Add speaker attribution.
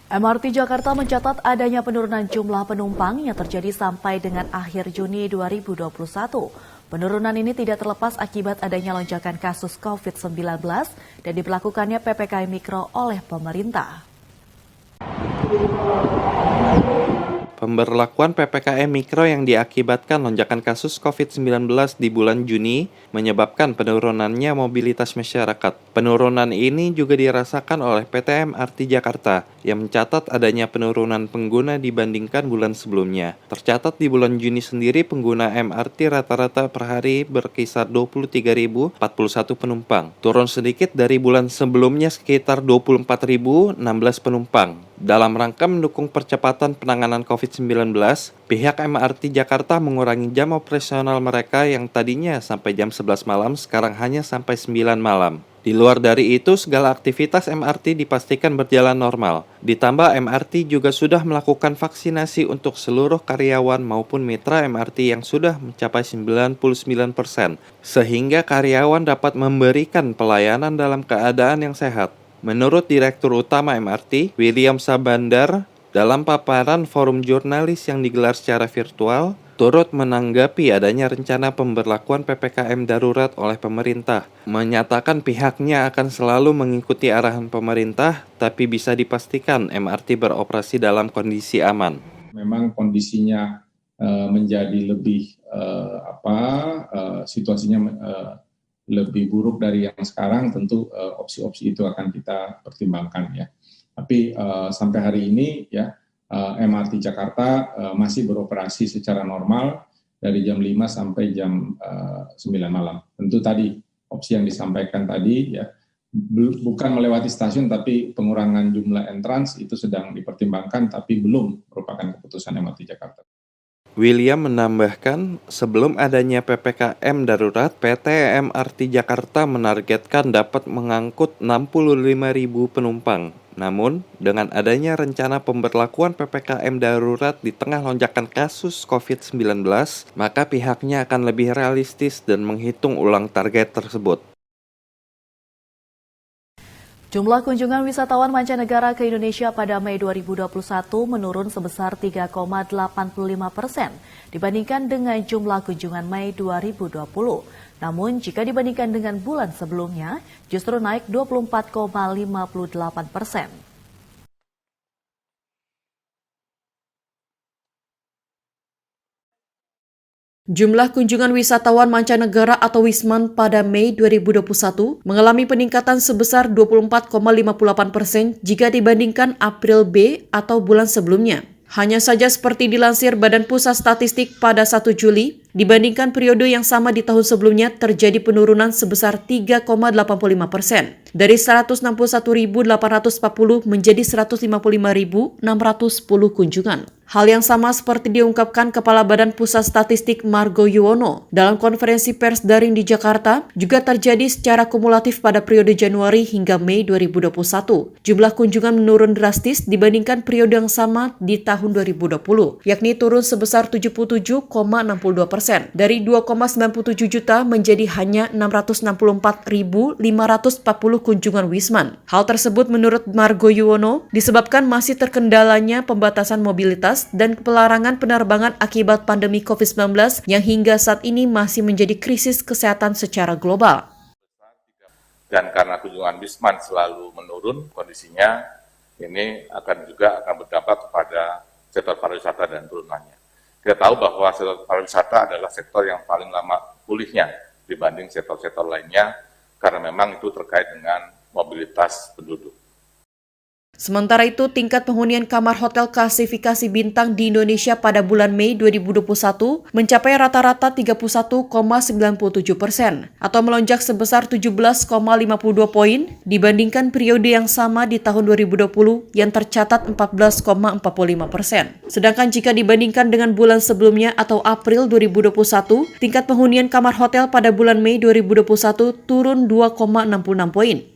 Speaker 1: MRT Jakarta mencatat adanya penurunan jumlah penumpang yang terjadi sampai dengan akhir Juni 2021. Penurunan ini tidak terlepas akibat adanya lonjakan kasus COVID-19 dan diberlakukannya PPKM Mikro oleh pemerintah.
Speaker 2: Pemberlakuan PPKM Mikro yang diakibatkan lonjakan kasus COVID-19 di bulan Juni menyebabkan penurunannya mobilitas masyarakat. Penurunan ini juga dirasakan oleh PT MRT Jakarta yang mencatat adanya penurunan pengguna dibandingkan bulan sebelumnya. Tercatat di bulan Juni sendiri pengguna MRT rata-rata per hari berkisar 23.041 penumpang. Turun sedikit dari bulan sebelumnya sekitar 24.016 penumpang. Dalam rangka mendukung percepatan penanganan COVID-19, pihak MRT Jakarta mengurangi jam operasional mereka yang tadinya sampai jam 11 malam sekarang hanya sampai 9 malam. Di luar dari itu, segala aktivitas MRT dipastikan berjalan normal. Ditambah MRT juga sudah melakukan vaksinasi untuk seluruh karyawan maupun mitra MRT yang sudah mencapai 99%, sehingga karyawan dapat memberikan pelayanan dalam keadaan yang sehat. Menurut Direktur Utama MRT, William Sabandar, dalam paparan forum jurnalis yang digelar secara virtual, turut menanggapi adanya rencana pemberlakuan PPKM darurat oleh pemerintah, menyatakan pihaknya akan selalu mengikuti arahan pemerintah, tapi bisa dipastikan MRT beroperasi dalam kondisi aman.
Speaker 3: Memang kondisinya menjadi lebih situasinya lebih buruk dari yang sekarang, tentu opsi-opsi itu akan kita pertimbangkan ya. Tapi sampai hari ini ya MRT Jakarta masih beroperasi secara normal dari jam 5 sampai jam 9 malam. Tentu tadi opsi yang disampaikan tadi ya bukan melewati stasiun tapi pengurangan jumlah entrans itu sedang dipertimbangkan tapi belum merupakan keputusan MRT Jakarta.
Speaker 2: William menambahkan, sebelum adanya PPKM darurat, PT MRT Jakarta menargetkan dapat mengangkut 65.000 penumpang. Namun, dengan adanya rencana pemberlakuan PPKM darurat di tengah lonjakan kasus COVID-19, maka pihaknya akan lebih realistis dan menghitung ulang target tersebut.
Speaker 1: Jumlah kunjungan wisatawan mancanegara ke Indonesia pada Mei 2021 menurun sebesar 3,85% dibandingkan dengan jumlah kunjungan Mei 2020. Namun jika dibandingkan dengan bulan sebelumnya, justru naik 24,58%.
Speaker 4: Jumlah kunjungan wisatawan mancanegara atau Wisman pada Mei 2021 mengalami peningkatan sebesar 24,58% jika dibandingkan April B atau bulan sebelumnya. Hanya saja seperti dilansir Badan Pusat Statistik pada 1 Juli, dibandingkan periode yang sama di tahun sebelumnya terjadi penurunan sebesar 3,85%. Dari 161.840 menjadi 155.610 kunjungan. Hal yang sama seperti diungkapkan Kepala Badan Pusat Statistik Margo Yuwono dalam konferensi pers daring di Jakarta juga terjadi secara kumulatif pada periode Januari hingga Mei 2021. Jumlah kunjungan menurun drastis dibandingkan periode yang sama di tahun 2020, yakni turun sebesar 77,62%, dari 2,97 juta menjadi hanya 664.540 kunjungan Wisman. Hal tersebut menurut Margo Yuwono disebabkan masih terkendalanya pembatasan mobilitas dan pelarangan penerbangan akibat pandemi COVID-19 yang hingga saat ini masih menjadi krisis kesehatan secara global.
Speaker 5: Dan karena kunjungan Wisman selalu menurun kondisinya, ini akan berdampak kepada sektor pariwisata dan turunannya. Kita tahu bahwa sektor pariwisata adalah sektor yang paling lama pulihnya dibanding sektor-sektor lainnya, karena memang itu terkait dengan mobilitas penduduk.
Speaker 4: Sementara itu, tingkat penghunian kamar hotel klasifikasi bintang di Indonesia pada bulan Mei 2021 mencapai rata-rata 31,97% atau melonjak sebesar 17,52 poin dibandingkan periode yang sama di tahun 2020 yang tercatat 14,45%. Sedangkan jika dibandingkan dengan bulan sebelumnya atau April 2021, tingkat penghunian kamar hotel pada bulan Mei 2021 turun 2,66 poin.